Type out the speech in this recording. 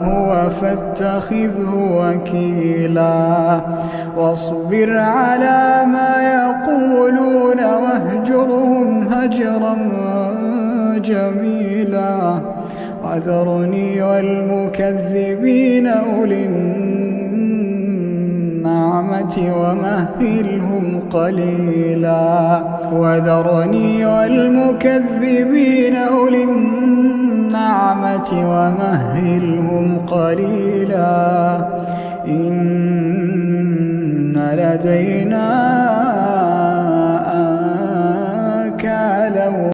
هو فاتخذه وكيلا واصبر على ما يقولون واهجرهم هجرا جميلا وذرني والمكذبين أولي النعمة ومهلهم قليلا وذرني والمكذبين أولي النعمة ومهلهم قليلا إن لدينا